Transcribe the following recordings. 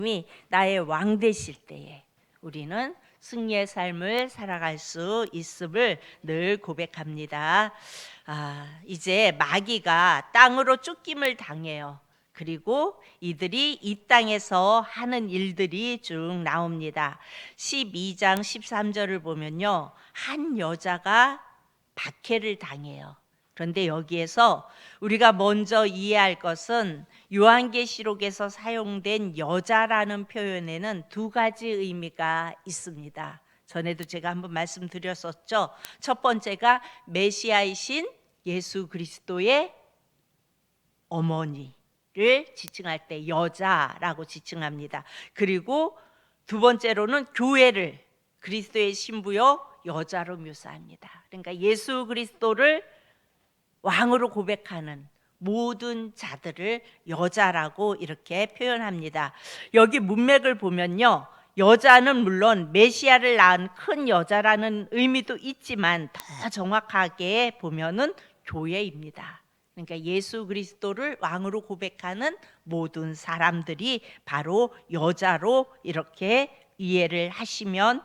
이 나의 왕 되실 때에 우리는 승리의 삶을 살아갈 수 있음을 늘 고백합니다. 이제 마귀가 땅으로 쫓김을 당해요. 그리고 이들이 이 땅에서 하는 일들이 쭉 나옵니다. 12장 13절을 보면요, 한 여자가 박해를 당해요. 그런데 여기에서 우리가 먼저 이해할 것은 요한계시록에서 사용된 여자라는 표현에는 두 가지 의미가 있습니다. 전에도 제가 한번 말씀드렸었죠. 첫 번째가 메시아이신 예수 그리스도의 어머니를 지칭할 때 여자라고 지칭합니다. 그리고 두 번째로는 교회를 그리스도의 신부요 여자로 묘사합니다. 그러니까 예수 그리스도를 왕으로 고백하는 모든 자들을 여자라고 이렇게 표현합니다. 여기 문맥을 보면요, 여자는 물론 메시아를 낳은 큰 여자라는 의미도 있지만 더 정확하게 보면은 교회입니다. 그러니까 예수 그리스도를 왕으로 고백하는 모든 사람들이 바로 여자로 이렇게 이해를 하시면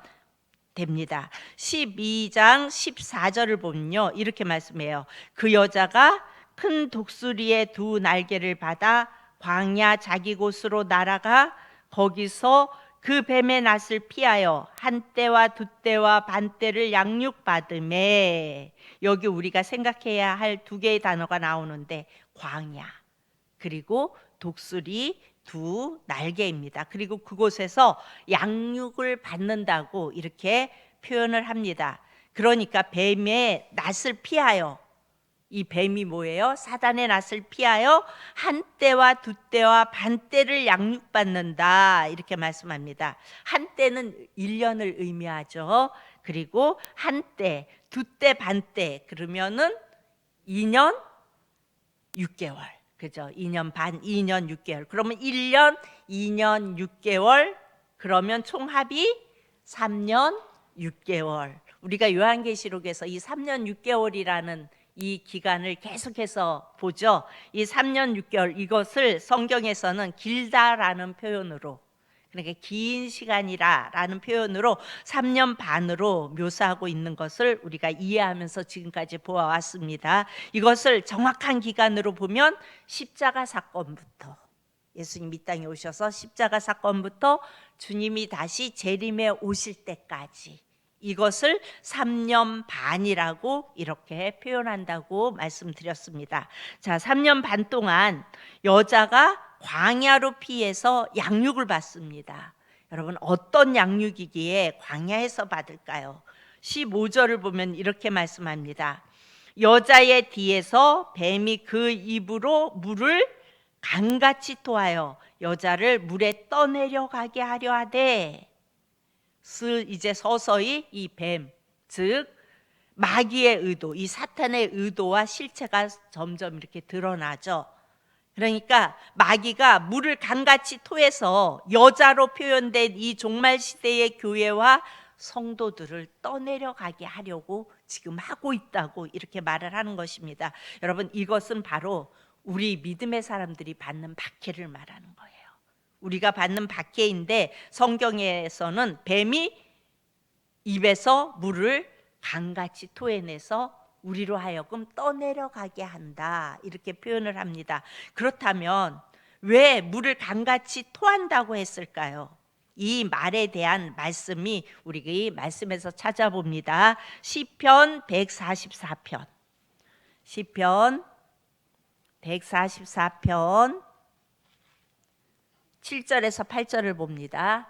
됩니다. 12장 14절을 보면요, 이렇게 말씀해요. 그 여자가 큰 독수리의 두 날개를 받아 광야 자기 곳으로 날아가 거기서 그 뱀의 낫을 피하여 한때와 두때와 반때를 양육받음에, 여기 우리가 생각해야 할 두 개의 단어가 나오는데 광야 그리고 독수리 두 날개입니다. 그리고 그곳에서 양육을 받는다고 이렇게 표현을 합니다. 그러니까 뱀의 낫을 피하여, 이 뱀이 뭐예요? 사단의 낫을 피하여 한때와 두때와 반때를 양육받는다 이렇게 말씀합니다. 한때는 1년을 의미하죠. 그리고 한때, 두때, 반때 그러면은 2년 6개월, 그죠? 2년 반, 2년 6개월. 그러면 1년, 2년 6개월. 그러면 총합이 3년 6개월. 우리가 요한계시록에서 이 3년 6개월이라는 이 기간을 계속해서 보죠. 이 3년 6개월, 이것을 성경에서는 길다라는 표현으로, 그러니까 긴 시간이라라는 표현으로 3년 반으로 묘사하고 있는 것을 우리가 이해하면서 지금까지 보아왔습니다. 이것을 정확한 기간으로 보면 십자가 사건부터, 예수님 이 땅에 오셔서 십자가 사건부터 주님이 다시 재림에 오실 때까지, 이것을 3년 반이라고 이렇게 표현한다고 말씀드렸습니다. 자, 3년 반 동안 여자가 광야로 피해서 양육을 받습니다. 여러분, 어떤 양육이기에 광야에서 받을까요? 15절을 보면 이렇게 말씀합니다. 여자의 뒤에서 뱀이 그 입으로 물을 강같이 토하여 여자를 물에 떠내려가게 하려 하되, 이제 서서히 이 뱀, 즉 마귀의 의도, 이 사탄의 의도와 실체가 점점 이렇게 드러나죠. 그러니까 마귀가 물을 강같이 토해서 여자로 표현된 이 종말 시대의 교회와 성도들을 떠내려가게 하려고 지금 하고 있다고 이렇게 말을 하는 것입니다. 여러분, 이것은 바로 우리 믿음의 사람들이 받는 박해를 말하는 거예요. 우리가 받는 박해인데, 성경에서는 뱀이 입에서 물을 강같이 토해내서 우리로 하여금 떠내려가게 한다 이렇게 표현을 합니다. 그렇다면 왜 물을 강같이 토한다고 했을까요? 이 말에 대한 말씀이 우리 말씀에서 찾아봅니다. 시편 144편, 시편 144편 7절에서 8절을 봅니다.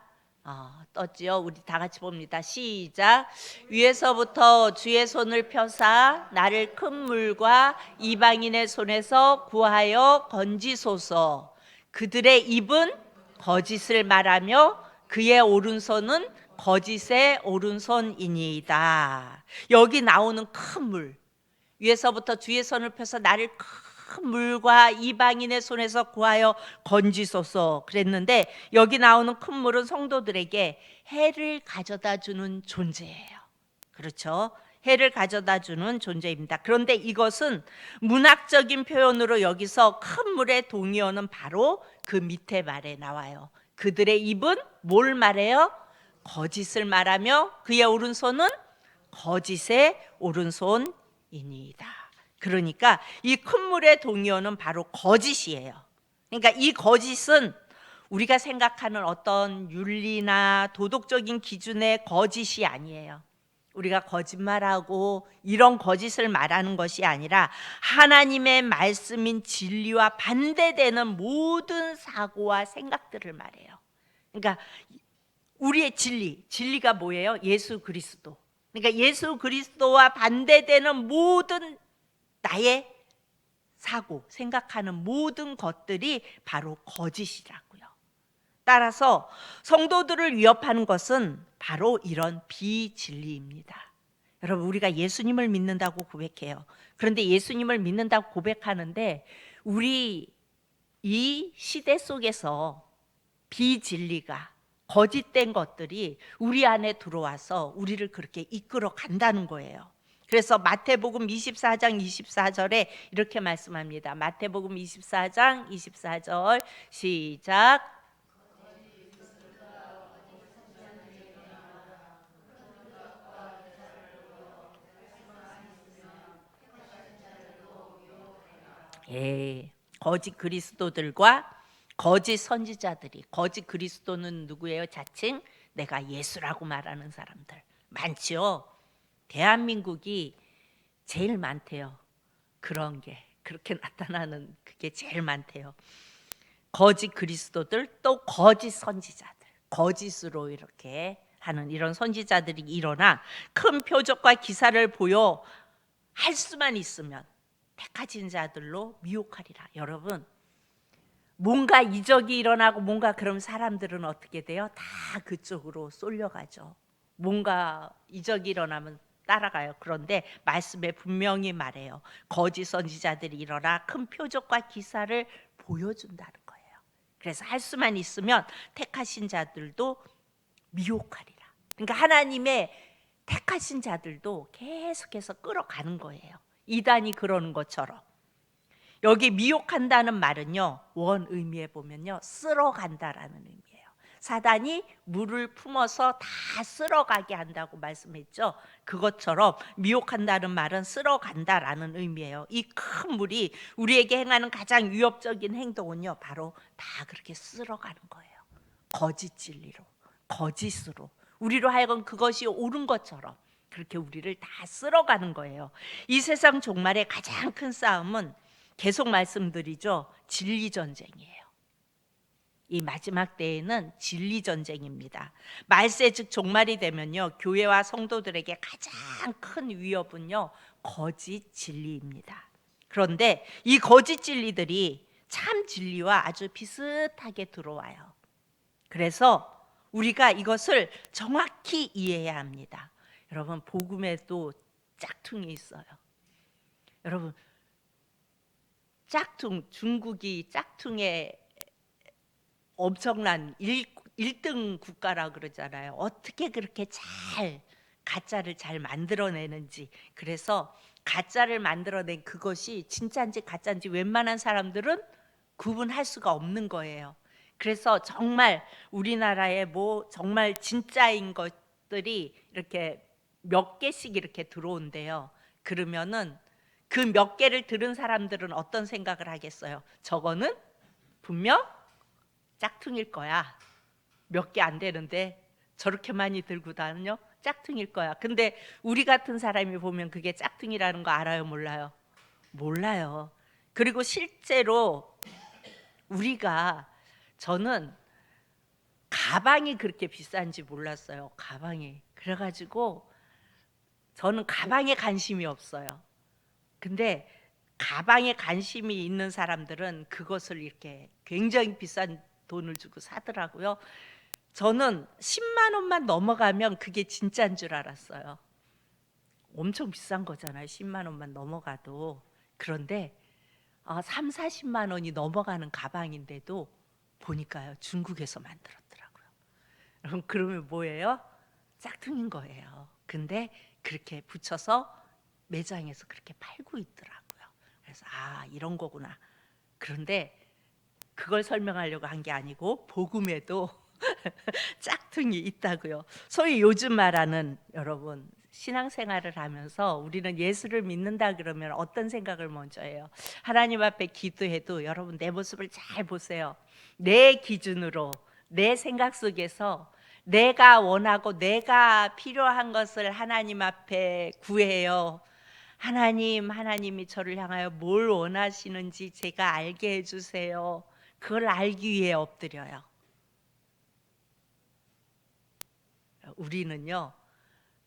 떴지요? 우리 다 같이 봅니다. 시작. 위에서부터 주의 손을 펴사 나를 큰 물과 이방인의 손에서 구하여 건지소서. 그들의 입은 거짓을 말하며 그의 오른손은 거짓의 오른손이니이다. 여기 나오는 큰 물, 위에서부터 주의 손을 펴서 나를 큰 물과 이방인의 손에서 구하여 건지소서 그랬는데, 여기 나오는 큰 물은 성도들에게 해를 가져다 주는 존재예요. 그렇죠? 해를 가져다 주는 존재입니다. 그런데 이것은 문학적인 표현으로 여기서 큰 물의 동의어는 바로 그 밑에 말에 나와요. 그들의 입은 뭘 말해요? 거짓을 말하며 그의 오른손은 거짓의 오른손이니이다. 그러니까 이 큰 물의 동요는 바로 거짓이에요. 그러니까 이 거짓은 우리가 생각하는 어떤 윤리나 도덕적인 기준의 거짓이 아니에요. 우리가 거짓말하고 이런 거짓을 말하는 것이 아니라 하나님의 말씀인 진리와 반대되는 모든 사고와 생각들을 말해요. 그러니까 우리의 진리가 뭐예요? 예수 그리스도. 그러니까 예수 그리스도와 반대되는 모든 나의 사고, 생각하는 모든 것들이 바로 거짓이라고요. 따라서 성도들을 위협하는 것은 바로 이런 비진리입니다. 여러분, 우리가 예수님을 믿는다고 고백해요. 그런데 예수님을 믿는다고 고백하는데 우리 이 시대 속에서 비진리가 거짓된 것들이 우리 안에 들어와서 우리를 그렇게 이끌어 간다는 거예요. 그래서 마태복음 24장 24절에 이렇게 말씀합니다. 마태복음 24장 24절 시작. 예, 거짓 그리스도들과 거짓 선지자들이, 거짓 그리스도는 누구예요? 자칭 내가 예수라고 말하는 사람들 많지요. 대한민국이 제일 많대요. 그런 게 그렇게 나타나는 그게 제일 많대요. 거짓 그리스도들, 또 거짓 선지자들, 거짓으로 이렇게 하는 이런 선지자들이 일어나 큰 표적과 기사를 보여 할 수만 있으면 택하신 자들로 미혹하리라. 여러분, 뭔가 이적이 일어나고 뭔가 그럼 사람들은 어떻게 돼요? 다 그쪽으로 쏠려가죠. 뭔가 이적이 일어나면 따라가요. 그런데 말씀에 분명히 말해요. 거짓 선지자들이 일어나 큰 표적과 기사를 보여준다는 거예요. 그래서 할 수만 있으면 택하신 자들도 미혹하리라. 그러니까 하나님의 택하신 자들도 계속해서 끌어가는 거예요. 이단이 그러는 것처럼. 여기 미혹한다는 말은요, 원 의미에 보면요, 쓸어간다라는 의미예요. 사단이 물을 품어서 다 쓸어가게 한다고 말씀했죠. 그것처럼 미혹한다는 말은 쓸어간다라는 의미예요. 이 큰 물이 우리에게 행하는 가장 위협적인 행동은요, 바로 다 그렇게 쓸어가는 거예요. 거짓 진리로, 거짓으로. 우리로 하여금 그것이 옳은 것처럼 그렇게 우리를 다 쓸어가는 거예요. 이 세상 종말의 가장 큰 싸움은 계속 말씀드리죠. 진리 전쟁이에요. 이 마지막 때에는 진리 전쟁입니다. 말세 즉 종말이 되면요, 교회와 성도들에게 가장 큰 위협은요, 거짓 진리입니다. 그런데 이 거짓 진리들이 참 진리와 아주 비슷하게 들어와요. 그래서 우리가 이것을 정확히 이해해야 합니다. 여러분, 복음에도 짝퉁이 있어요. 여러분, 짝퉁, 중국이 짝퉁의 엄청난 1등 국가라 그러잖아요. 어떻게 그렇게 잘 가짜를 잘 만들어내는지. 그래서 가짜를 만들어낸 그것이 진짜인지 가짜인지 웬만한 사람들은 구분할 수가 없는 거예요. 그래서 정말 우리나라에 뭐 정말 진짜인 것들이 이렇게 몇 개씩 이렇게 들어온대요. 그러면은 그 몇 개를 들은 사람들은 어떤 생각을 하겠어요? 저거는 분명 짝퉁일 거야. 몇 개 안 되는데 저렇게 많이 들고 다녀? 짝퉁일 거야. 근데 우리 같은 사람이 보면 그게 짝퉁이라는 거 알아요? 몰라요? 몰라요. 그리고 실제로 우리가, 저는 가방이 그렇게 비싼지 몰랐어요. 가방이. 그래가지고 저는 가방에 관심이 없어요. 근데 가방에 관심이 있는 사람들은 그것을 이렇게 굉장히 비싼 돈을 주고 사더라고요. 저는 10만 원만 넘어가면 그게 진짜인 줄 알았어요. 엄청 비싼 거잖아요. 10만 원만 넘어가도. 그런데 3, 40만 원이 넘어가는 가방인데도 보니까요, 중국에서 만들었더라고요. 여러분, 그러면 뭐예요? 짝퉁인 거예요. 근데 그렇게 붙여서 매장에서 그렇게 팔고 있더라고요. 그래서 이런 거구나. 그런데 그걸 설명하려고 한 게 아니고 복음에도 짝퉁이 있다고요. 소위 요즘 말하는, 여러분, 신앙생활을 하면서 우리는 예수를 믿는다 그러면 어떤 생각을 먼저 해요? 하나님 앞에 기도해도 여러분 내 모습을 잘 보세요. 내 기준으로, 내 생각 속에서 내가 원하고 내가 필요한 것을 하나님 앞에 구해요. 하나님이 저를 향하여 뭘 원하시는지 제가 알게 해주세요. 그걸 알기 위해 엎드려요. 우리는요,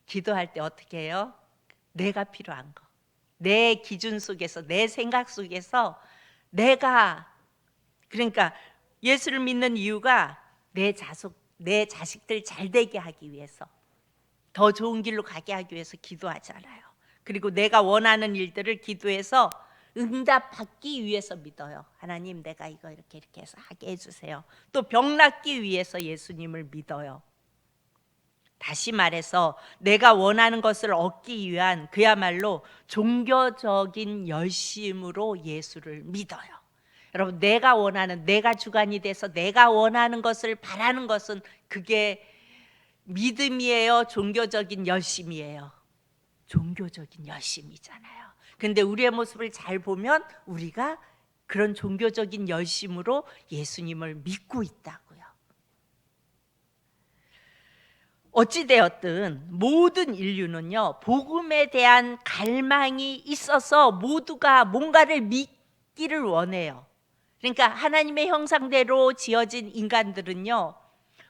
기도할 때 어떻게 해요? 내가 필요한 거, 내 기준 속에서, 내 생각 속에서 내가, 그러니까 예수를 믿는 이유가 내 자식들 잘 되게 하기 위해서, 더 좋은 길로 가게 하기 위해서 기도하잖아요. 그리고 내가 원하는 일들을 기도해서 응답받기 위해서 믿어요. 하나님, 내가 이거 이렇게 해서 하게 해주세요. 또 병 낫기 위해서 예수님을 믿어요. 다시 말해서 내가 원하는 것을 얻기 위한 그야말로 종교적인 열심으로 예수를 믿어요. 여러분, 내가 원하는, 내가 주관이 돼서 내가 원하는 것을 바라는 것은 그게 믿음이에요? 종교적인 열심이에요? 종교적인 열심이잖아요. 근데 우리의 모습을 잘 보면 우리가 그런 종교적인 열심으로 예수님을 믿고 있다고요. 어찌되었든 모든 인류는요, 복음에 대한 갈망이 있어서 모두가 뭔가를 믿기를 원해요. 그러니까 하나님의 형상대로 지어진 인간들은요,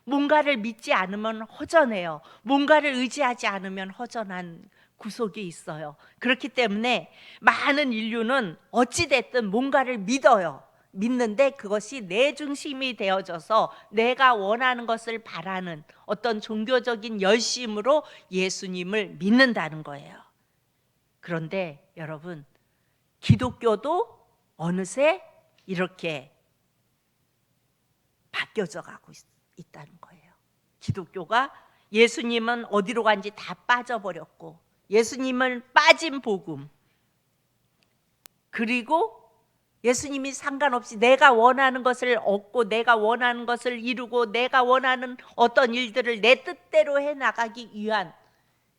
뭔가를 믿지 않으면 허전해요. 뭔가를 의지하지 않으면 허전한 구속이 있어요. 그렇기 때문에 많은 인류는 어찌됐든 뭔가를 믿어요. 믿는데 그것이 내 중심이 되어져서 내가 원하는 것을 바라는 어떤 종교적인 열심으로 예수님을 믿는다는 거예요. 그런데 여러분, 기독교도 어느새 이렇게 바뀌어져 가고 있다는 거예요. 기독교가 예수님은 어디로 간지 다 빠져버렸고, 예수님은 빠진 복음, 그리고 예수님이 상관없이 내가 원하는 것을 얻고 내가 원하는 것을 이루고 내가 원하는 어떤 일들을 내 뜻대로 해나가기 위한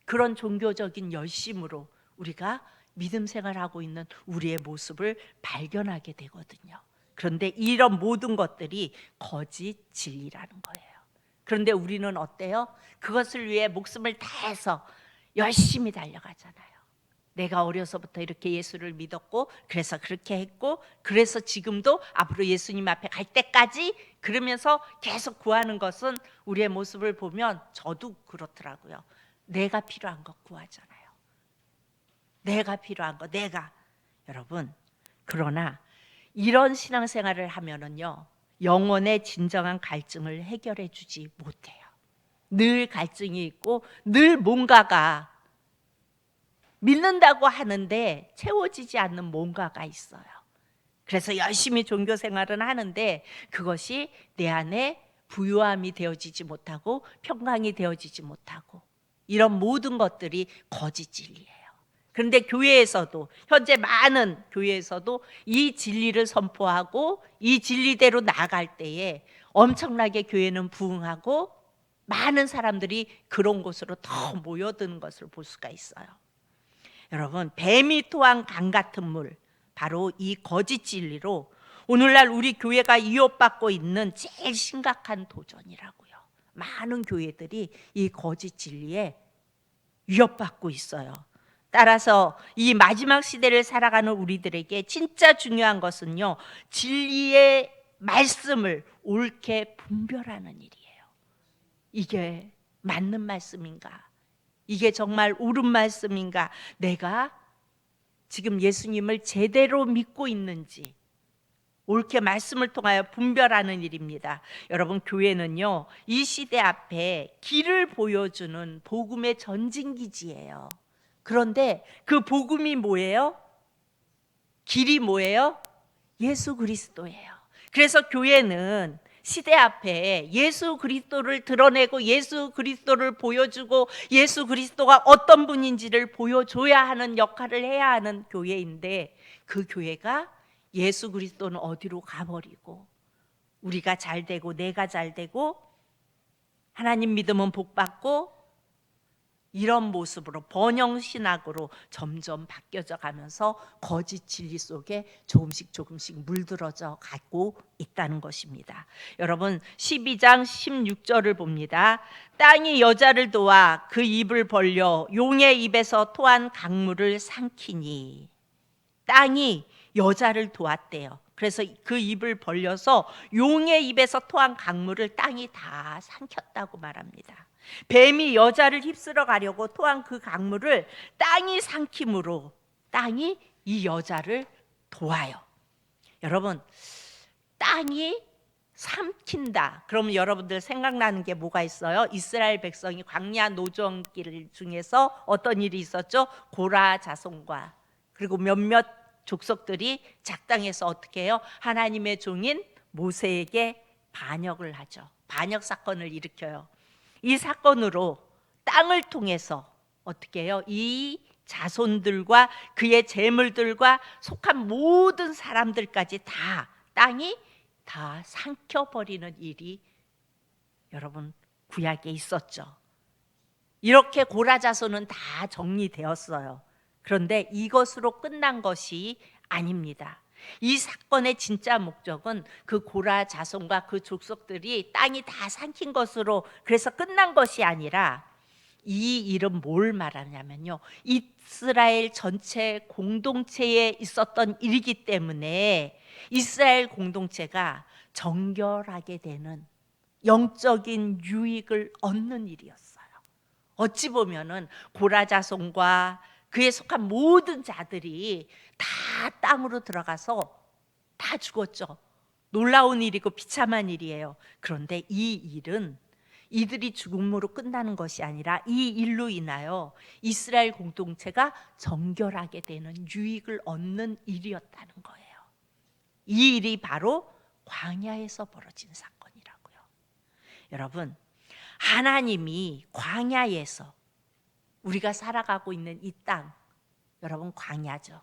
그런 종교적인 열심으로 우리가 믿음 생활하고 있는 우리의 모습을 발견하게 되거든요. 그런데 이런 모든 것들이 거짓 진리라는 거예요. 그런데 우리는 어때요? 그것을 위해 목숨을 다해서 열심히 달려가잖아요. 내가 어려서부터 이렇게 예수를 믿었고, 그래서 그렇게 했고, 그래서 지금도 앞으로 예수님 앞에 갈 때까지 그러면서 계속 구하는 것은, 우리의 모습을 보면 저도 그렇더라고요. 내가 필요한 것 구하잖아요. 내가 필요한 거, 내가. 여러분, 그러나 이런 신앙생활을 하면은요, 영혼의 진정한 갈증을 해결해 주지 못해요. 늘 갈증이 있고 늘 뭔가가 믿는다고 하는데 채워지지 않는 뭔가가 있어요. 그래서 열심히 종교 생활은 하는데 그것이 내 안에 부유함이 되어지지 못하고 평강이 되어지지 못하고, 이런 모든 것들이 거짓 진리예요. 그런데 교회에서도, 현재 많은 교회에서도 이 진리를 선포하고 이 진리대로 나아갈 때에 엄청나게 교회는 부흥하고 많은 사람들이 그런 곳으로 더 모여드는 것을 볼 수가 있어요. 여러분, 뱀이 토한 강 같은 물, 바로 이 거짓 진리로 오늘날 우리 교회가 위협받고 있는 제일 심각한 도전이라고요. 많은 교회들이 이 거짓 진리에 위협받고 있어요. 따라서 이 마지막 시대를 살아가는 우리들에게 진짜 중요한 것은요, 진리의 말씀을 옳게 분별하는 일이에요. 이게 맞는 말씀인가? 이게 정말 옳은 말씀인가? 내가 지금 예수님을 제대로 믿고 있는지 옳게 말씀을 통하여 분별하는 일입니다. 여러분, 교회는요, 이 시대 앞에 길을 보여주는 복음의 전진기지예요. 그런데 그 복음이 뭐예요? 길이 뭐예요? 예수 그리스도예요. 그래서 교회는 시대 앞에 예수 그리스도를 드러내고 예수 그리스도를 보여주고 예수 그리스도가 어떤 분인지를 보여줘야 하는 역할을 해야 하는 교회인데, 그 교회가 예수 그리스도는 어디로 가버리고 우리가 잘 되고 내가 잘 되고 하나님 믿으면 복 받고 이런 모습으로 번영신학으로 점점 바뀌어져 가면서 거짓 진리 속에 조금씩 물들어져 가고 있다는 것입니다. 여러분 12장 16절을 봅니다. 땅이 여자를 도와 그 입을 벌려 용의 입에서 토한 강물을 삼키니. 땅이 여자를 도왔대요. 그래서 그 입을 벌려서 용의 입에서 토한 강물을 땅이 다 삼켰다고 말합니다. 뱀이 여자를 휩쓸어 가려고 토한 그 강물을 땅이 삼킴으로 땅이 이 여자를 도와요. 여러분, 땅이 삼킨다. 그러면 여러분들 생각나는 게 뭐가 있어요? 이스라엘 백성이 광야 노정길 중에서 어떤 일이 있었죠? 고라 자손과 그리고 몇몇 족속들이 작당해서 어떻게 해요? 하나님의 종인 모세에게 반역을 하죠. 반역 사건을 일으켜요. 이 사건으로 땅을 통해서 어떻게 해요? 이 자손들과 그의 재물들과 속한 모든 사람들까지 다 땅이 다 삼켜버리는 일이 여러분 구약에 있었죠. 이렇게 고라 자손은 다 정리되었어요. 그런데 이것으로 끝난 것이 아닙니다. 이 사건의 진짜 목적은 그 고라 자손과 그 족속들이 땅이 다 삼킨 것으로 그래서 끝난 것이 아니라 이 일은 뭘 말하냐면요, 이스라엘 전체 공동체에 있었던 일이기 때문에 이스라엘 공동체가 정결하게 되는 영적인 유익을 얻는 일이었어요. 어찌 보면은 고라 자손과 그에 속한 모든 자들이 다 땅으로 들어가서 다 죽었죠. 놀라운 일이고 비참한 일이에요. 그런데 이 일은 이들이 죽음으로 끝나는 것이 아니라 이 일로 인하여 이스라엘 공동체가 정결하게 되는 유익을 얻는 일이었다는 거예요. 이 일이 바로 광야에서 벌어진 사건이라고요. 여러분, 하나님이 광야에서 우리가 살아가고 있는 이 땅, 여러분 광야죠.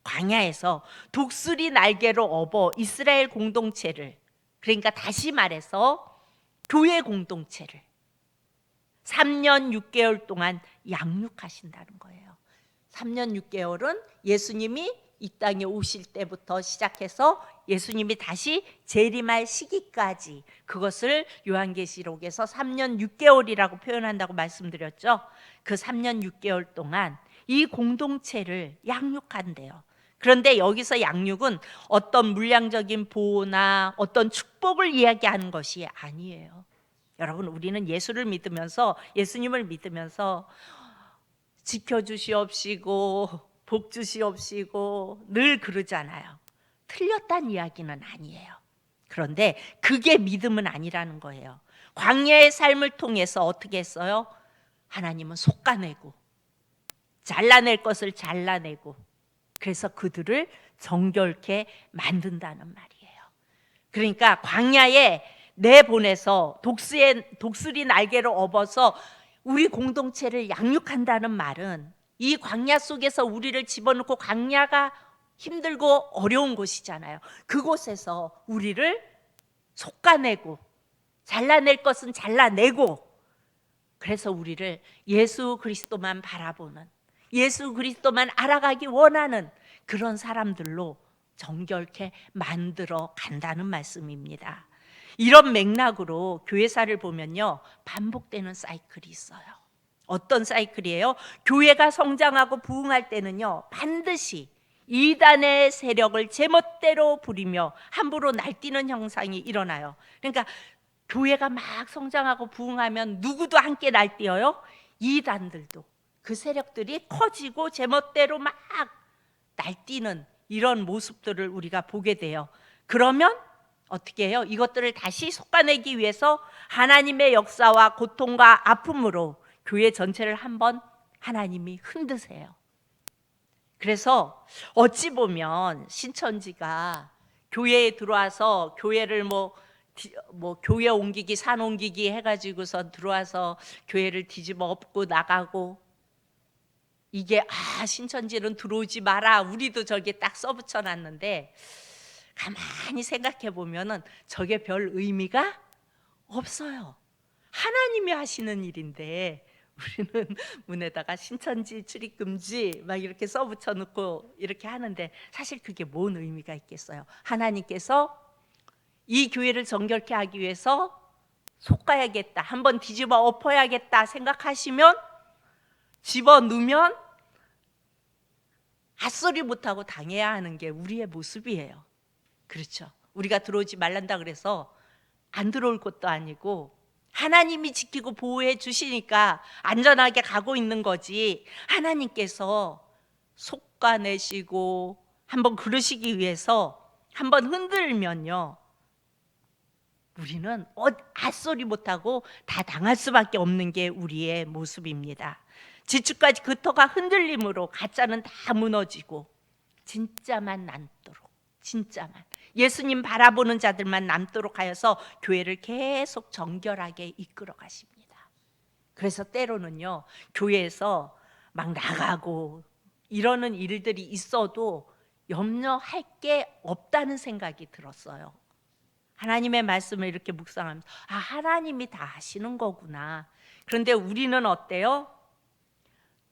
광야에서 독수리 날개로 업어 이스라엘 공동체를, 그러니까 다시 말해서 교회 공동체를 3년 6개월 동안 양육하신다는 거예요. 3년 6개월은 예수님이 이 땅에 오실 때부터 시작해서 예수님이 다시 재림할 시기까지, 그것을 요한계시록에서 3년 6개월이라고 표현한다고 말씀드렸죠. 그 3년 6개월 동안 이 공동체를 양육한대요. 그런데 여기서 양육은 어떤 물량적인 보호나 어떤 축복을 이야기하는 것이 아니에요. 여러분, 우리는 예수를 믿으면서, 예수님을 믿으면서 지켜주시옵시고 복 주시옵시고 늘 그러잖아요. 틀렸다는 이야기는 아니에요. 그런데 그게 믿음은 아니라는 거예요. 광야의 삶을 통해서 어떻게 했어요? 하나님은 솎아내고 잘라낼 것을 잘라내고 그래서 그들을 정결케 만든다는 말이에요. 그러니까 광야에 내보내서 독수리 날개를 업어서 우리 공동체를 양육한다는 말은 이 광야 속에서 우리를 집어넣고, 광야가 힘들고 어려운 곳이잖아요. 그곳에서 우리를 솎아내고 잘라낼 것은 잘라내고, 그래서 우리를 예수 그리스도만 바라보는, 예수 그리스도만 알아가기 원하는 그런 사람들로 정결케 만들어 간다는 말씀입니다. 이런 맥락으로 교회사를 보면요, 반복되는 사이클이 있어요. 어떤 사이클이에요? 교회가 성장하고 부흥할 때는요, 반드시 이단의 세력을 제멋대로 부리며 함부로 날뛰는 형상이 일어나요. 그러니까 교회가 막 성장하고 부흥하면 누구도 함께 날뛰어요? 이단들도, 그 세력들이 커지고 제멋대로 막 날뛰는 이런 모습들을 우리가 보게 돼요. 그러면 어떻게 해요? 이것들을 다시 솎아내기 위해서 하나님의 역사와 고통과 아픔으로 교회 전체를 한번 하나님이 흔드세요. 그래서 어찌 보면 신천지가 교회에 들어와서 교회를 뭐 교회 옮기기 산 옮기기 해가지고서 들어와서 교회를 뒤집어 엎고 나가고, 이게 신천지는 들어오지 마라, 우리도 저기 딱 써붙여 놨는데, 가만히 생각해 보면은 저게 별 의미가 없어요. 하나님이 하시는 일인데 우리는 문에다가 신천지 출입 금지 막 이렇게 써붙여 놓고 이렇게 하는데 사실 그게 뭔 의미가 있겠어요? 하나님께서 이 교회를 정결케 하기 위해서 속가야겠다, 한번 뒤집어 엎어야겠다 생각하시면 집어넣으면 앗소리 못하고 당해야 하는 게 우리의 모습이에요. 그렇죠? 우리가 들어오지 말란다 그래서 안 들어올 것도 아니고 하나님이 지키고 보호해 주시니까 안전하게 가고 있는 거지, 하나님께서 속가내시고 한번 그러시기 위해서 한번 흔들면요 우리는 앗소리 못하고 다 당할 수밖에 없는 게 우리의 모습입니다. 지축까지 그 터가 흔들림으로 가짜는 다 무너지고 진짜만 남도록, 진짜만 예수님 바라보는 자들만 남도록 하여서 교회를 계속 정결하게 이끌어 가십니다. 그래서 때로는요 교회에서 막 나가고 이러는 일들이 있어도 염려할 게 없다는 생각이 들었어요. 하나님의 말씀을 이렇게 묵상하면서 하나님이 다 하시는 거구나. 그런데 우리는 어때요?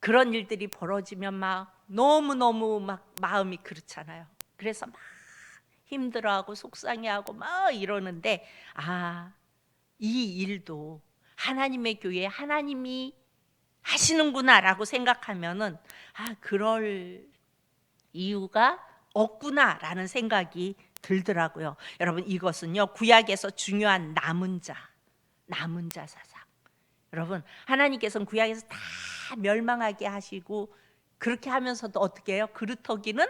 그런 일들이 벌어지면 막 너무너무 막 마음이 그렇잖아요. 그래서 막 힘들어하고 속상해하고 막 이러는데 이 일도 하나님의 교회에 하나님이 하시는구나라고 생각하면은 그럴 이유가 없구나라는 생각이 들더라고요. 여러분 이것은요 구약에서 중요한 남은 자 사상. 여러분 하나님께서는 구약에서 다 멸망하게 하시고 그렇게 하면서도 어떻게 해요? 그루터기는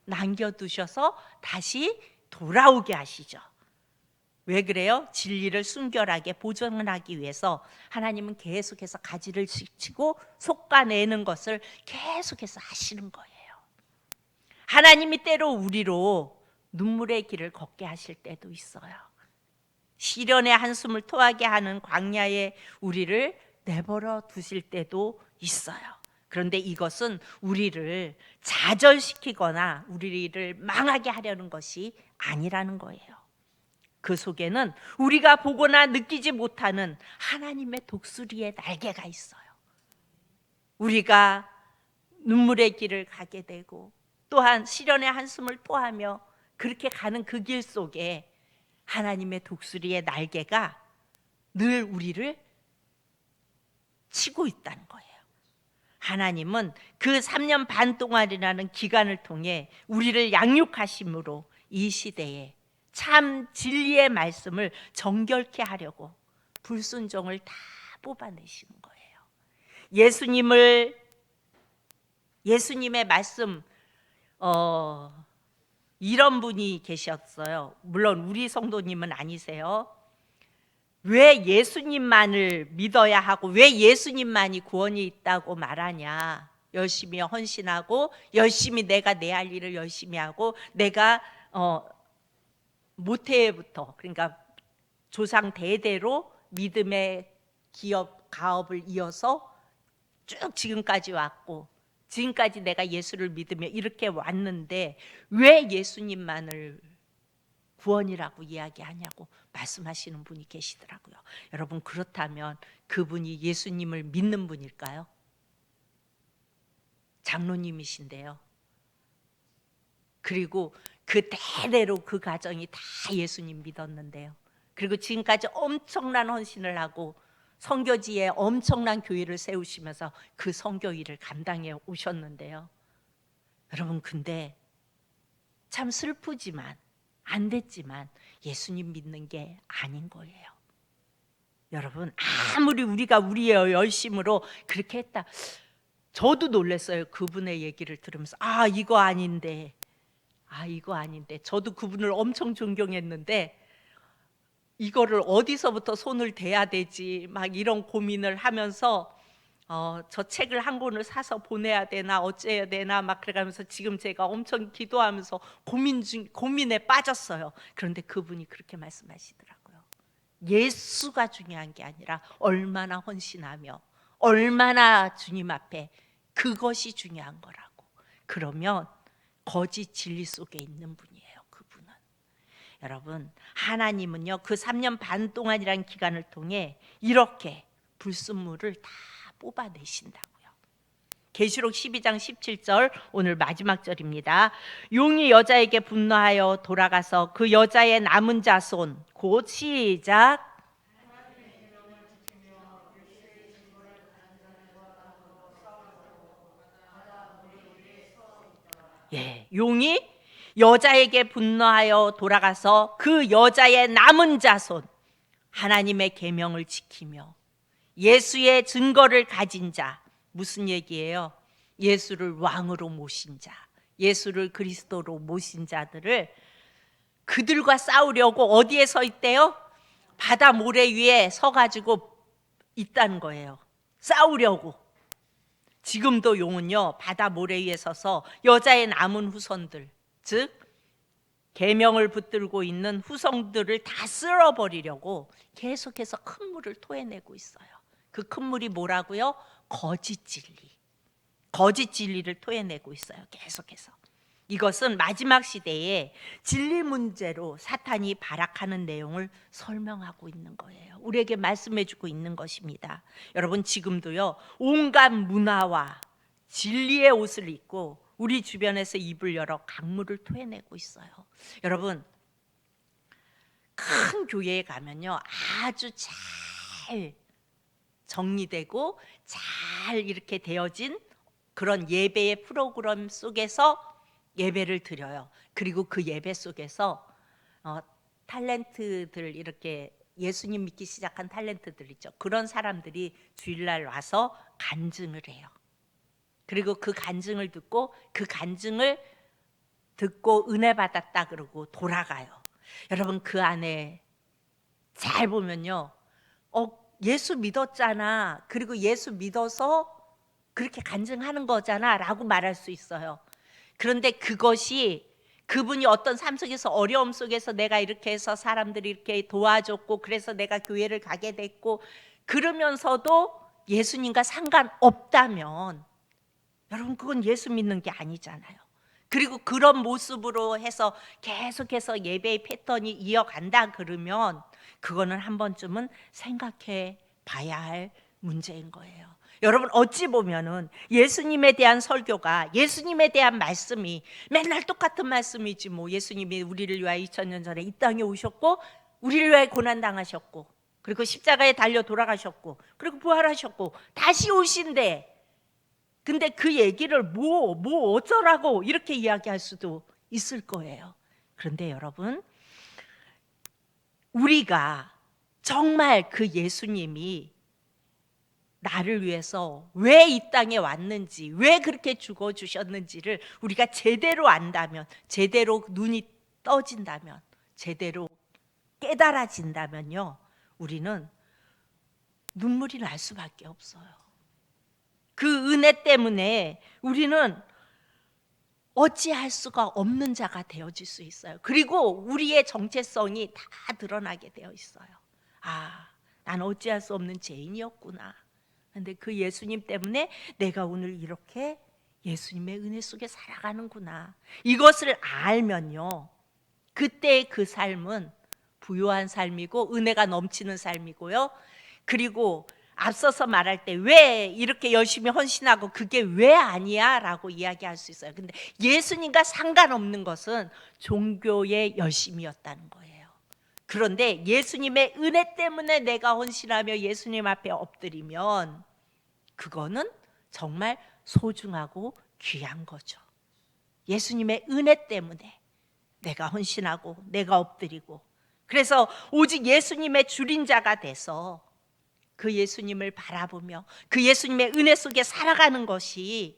남겨두셔서 다시 돌아오게 하시죠. 왜 그래요? 진리를 순결하게 보존하기 위해서 하나님은 계속해서 가지를 치고 솎아내는 것을 계속해서 하시는 거예요. 하나님이 때로 우리로 눈물의 길을 걷게 하실 때도 있어요. 시련의 한숨을 토하게 하는 광야에 우리를 내버려 두실 때도 있어요. 그런데 이것은 우리를 좌절시키거나 우리를 망하게 하려는 것이 아니라는 거예요. 그 속에는 우리가 보거나 느끼지 못하는 하나님의 독수리의 날개가 있어요. 우리가 눈물의 길을 가게 되고 또한 시련의 한숨을 토하며 그렇게 가는 그 길 속에 하나님의 독수리의 날개가 늘 우리를 치고 있다는 거예요. 하나님은 그 3년 반 동안이라는 기간을 통해 우리를 양육하심으로 이 시대에 참 진리의 말씀을 정결케 하려고 불순종을 다 뽑아내시는 거예요. 예수님의 말씀 이런 분이 계셨어요. 물론 우리 성도님은 아니세요. 왜 예수님만을 믿어야 하고 왜 예수님만이 구원이 있다고 말하냐. 열심히 헌신하고 열심히 내가 내 할 일을 열심히 하고 내가 모태부터 그러니까 조상 대대로 믿음의 기업 가업을 이어서 쭉 지금까지 왔고 지금까지 내가 예수를 믿으며 이렇게 왔는데 왜 예수님만을 구원이라고 이야기하냐고 말씀하시는 분이 계시더라고요. 여러분 그렇다면 그분이 예수님을 믿는 분일까요? 장로님이신데요. 그리고 그 대대로 그 가정이 다 예수님 믿었는데요. 그리고 지금까지 엄청난 헌신을 하고 선교지에 엄청난 교회를 세우시면서 그 선교 일을 감당해 오셨는데요. 여러분 근데 참 슬프지만 안 됐지만 예수님 믿는 게 아닌 거예요. 여러분 아무리 우리가 우리의 열심으로 그렇게 했다. 저도 놀랐어요. 그분의 얘기를 들으면서 이거 아닌데 이거 아닌데 저도 그분을 엄청 존경했는데 이거를 어디서부터 손을 대야 되지 막 이런 고민을 하면서 저 책을 한 권을 사서 보내야 되나 어째야 되나 막 그래가면서 지금 제가 엄청 기도하면서 고민에 빠졌어요. 그런데 그분이 그렇게 말씀하시더라고요. 예수가 중요한 게 아니라 얼마나 헌신하며 얼마나 주님 앞에 그것이 중요한 거라고. 그러면 거짓 진리 속에 있는 분이에요. 그분은 여러분, 하나님은요 그 3년 반 동안이라는 기간을 통해 이렇게 불순물을 다 뽑아내신다고요. 계시록 12장 17절, 오늘 마지막 절입니다. 용이 여자에게 분노하여 돌아가서 그 여자의 남은 자손, 곧 시작. 예, 용이 여자에게 분노하여 돌아가서 그 여자의 남은 자손, 하나님의 계명을 지키며 예수의 증거를 가진 자, 무슨 얘기예요? 예수를 왕으로 모신 자, 예수를 그리스도로 모신 자들을 그들과 싸우려고 어디에 서 있대요? 바다 모래 위에 서가지고 있다는 거예요. 싸우려고. 지금도 용은요 바다 모래 위에 서서 여자의 남은 후손들, 즉 계명을 붙들고 있는 후손들을 다 쓸어버리려고 계속해서 큰 물을 토해내고 있어요. 그 큰 물이 뭐라고요? 거짓 진리. 거짓 진리를 토해내고 있어요. 계속해서. 이것은 마지막 시대에 진리 문제로 사탄이 발악하는 내용을 설명하고 있는 거예요. 우리에게 말씀해주고 있는 것입니다. 여러분, 지금도요 온갖 문화와 진리의 옷을 입고 우리 주변에서 입을 열어 강물을 토해내고 있어요. 여러분, 큰 교회에 가면요 아주 잘 정리되고 잘 이렇게 되어진 그런 예배의 프로그램 속에서 예배를 드려요. 그리고 그 예배 속에서 탤런트들, 이렇게 예수님 믿기 시작한 탤런트들 있죠. 그런 사람들이 주일날 와서 간증을 해요. 그리고 그 간증을 듣고 은혜 받았다 그러고 돌아가요. 여러분, 그 안에 잘 보면요 예수 믿었잖아, 그리고 예수 믿어서 그렇게 간증하는 거잖아 라고 말할 수 있어요. 그런데 그것이 그분이 어떤 삶 속에서 어려움 속에서 내가 이렇게 해서 사람들이 이렇게 도와줬고 그래서 내가 교회를 가게 됐고 그러면서도 예수님과 상관없다면 여러분, 그건 예수 믿는 게 아니잖아요. 그리고 그런 모습으로 해서 계속해서 예배의 패턴이 이어간다 그러면 그거는 한 번쯤은 생각해 봐야 할 문제인 거예요. 여러분, 어찌 보면은 예수님에 대한 설교가, 예수님에 대한 말씀이 맨날 똑같은 말씀이지 뭐. 예수님이 우리를 위하여 2000년 전에 이 땅에 오셨고 우리를 위하여 고난당하셨고 그리고 십자가에 달려 돌아가셨고 그리고 부활하셨고 다시 오신대. 근데 그 얘기를 뭐 어쩌라고 이렇게 이야기할 수도 있을 거예요. 그런데 여러분, 우리가 정말 그 예수님이 나를 위해서 왜 이 땅에 왔는지, 왜 그렇게 죽어주셨는지를 우리가 제대로 안다면, 제대로 눈이 떠진다면, 제대로 깨달아진다면요, 우리는 눈물이 날 수밖에 없어요. 그 은혜 때문에 우리는 어찌할 수가 없는 자가 되어질 수 있어요. 그리고 우리의 정체성이 다 드러나게 되어 있어요. 아, 난 어찌할 수 없는 죄인이었구나. 그런데 그 예수님 때문에 내가 오늘 이렇게 예수님의 은혜 속에 살아가는구나. 이것을 알면요, 그때의 그 삶은 부유한 삶이고 은혜가 넘치는 삶이고요. 그리고 앞서서 말할 때 왜 이렇게 열심히 헌신하고 그게 왜 아니야? 라고 이야기할 수 있어요. 근데 예수님과 상관없는 것은 종교의 열심이었다는 거예요. 그런데 예수님의 은혜 때문에 내가 헌신하며 예수님 앞에 엎드리면 그거는 정말 소중하고 귀한 거죠. 예수님의 은혜 때문에 내가 헌신하고 내가 엎드리고, 그래서 오직 예수님의 줄인 자가 돼서 그 예수님을 바라보며 그 예수님의 은혜 속에 살아가는 것이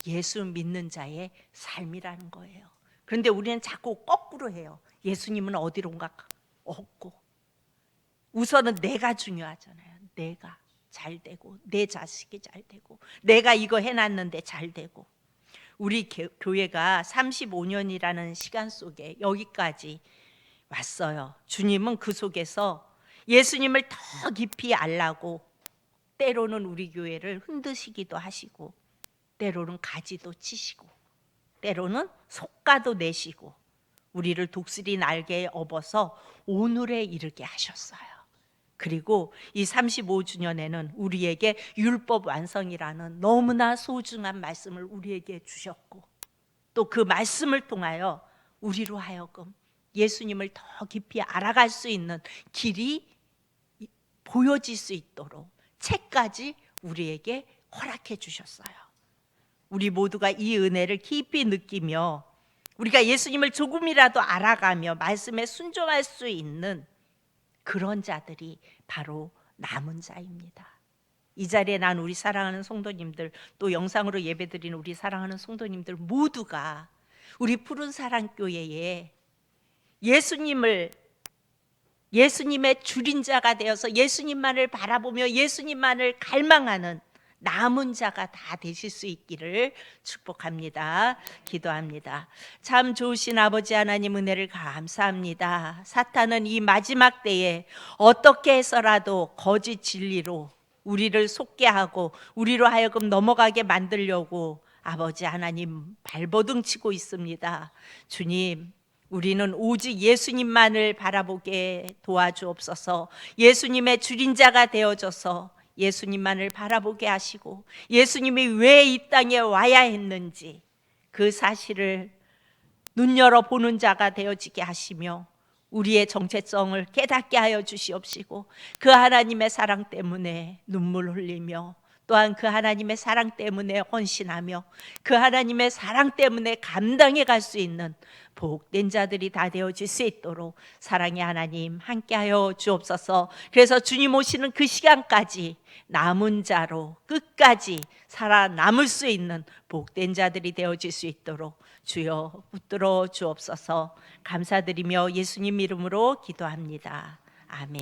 예수 믿는 자의 삶이라는 거예요. 그런데 우리는 자꾸 거꾸로 해요. 예수님은 어디론가 없고, 우선은 내가 중요하잖아요. 내가 잘 되고 내 자식이 잘 되고 내가 이거 해놨는데 잘 되고. 우리 교회가 35년이라는 시간 속에 여기까지 왔어요. 주님은 그 속에서 예수님을 더 깊이 알라고 때로는 우리 교회를 흔드시기도 하시고, 때로는 가지도 치시고, 때로는 속가도 내시고, 우리를 독수리 날개에 업어서 오늘에 이르게 하셨어요. 그리고 이 35주년에는 우리에게 율법 완성이라는 너무나 소중한 말씀을 우리에게 주셨고, 또 그 말씀을 통하여 우리로 하여금 예수님을 더 깊이 알아갈 수 있는 길이 보여질 수 있도록 책까지 우리에게 허락해 주셨어요. 우리 모두가 이 은혜를 깊이 느끼며 우리가 예수님을 조금이라도 알아가며 말씀에 순종할 수 있는 그런 자들이 바로 남은 자입니다. 이 자리에 난 우리 사랑하는 성도님들, 또 영상으로 예배드리는 우리 사랑하는 성도님들 모두가 우리 푸른 사랑 교회에 예수님의 줄인 자가 되어서 예수님만을 바라보며 예수님만을 갈망하는 남은 자가 다 되실 수 있기를 축복합니다. 기도합니다. 참 좋으신 아버지 하나님, 은혜를 감사합니다. 사탄은 이 마지막 때에 어떻게 해서라도 거짓 진리로 우리를 속게 하고 우리로 하여금 넘어가게 만들려고 아버지 하나님 발버둥 치고 있습니다. 주님, 우리는 오직 예수님만을 바라보게 도와주옵소서. 예수님의 줄인 자가 되어져서 예수님만을 바라보게 하시고 예수님이 왜 이 땅에 와야 했는지 그 사실을 눈여러 보는 자가 되어지게 하시며 우리의 정체성을 깨닫게 하여 주시옵시고, 그 하나님의 사랑 때문에 눈물 흘리며 또한 그 하나님의 사랑 때문에 헌신하며 그 하나님의 사랑 때문에 감당해 갈 수 있는 복된 자들이 다 되어질 수 있도록 사랑의 하나님 함께하여 주옵소서. 그래서 주님 오시는 그 시간까지 남은 자로 끝까지 살아남을 수 있는 복된 자들이 되어질 수 있도록 주여 붙들어 주옵소서. 감사드리며 예수님 이름으로 기도합니다. 아멘.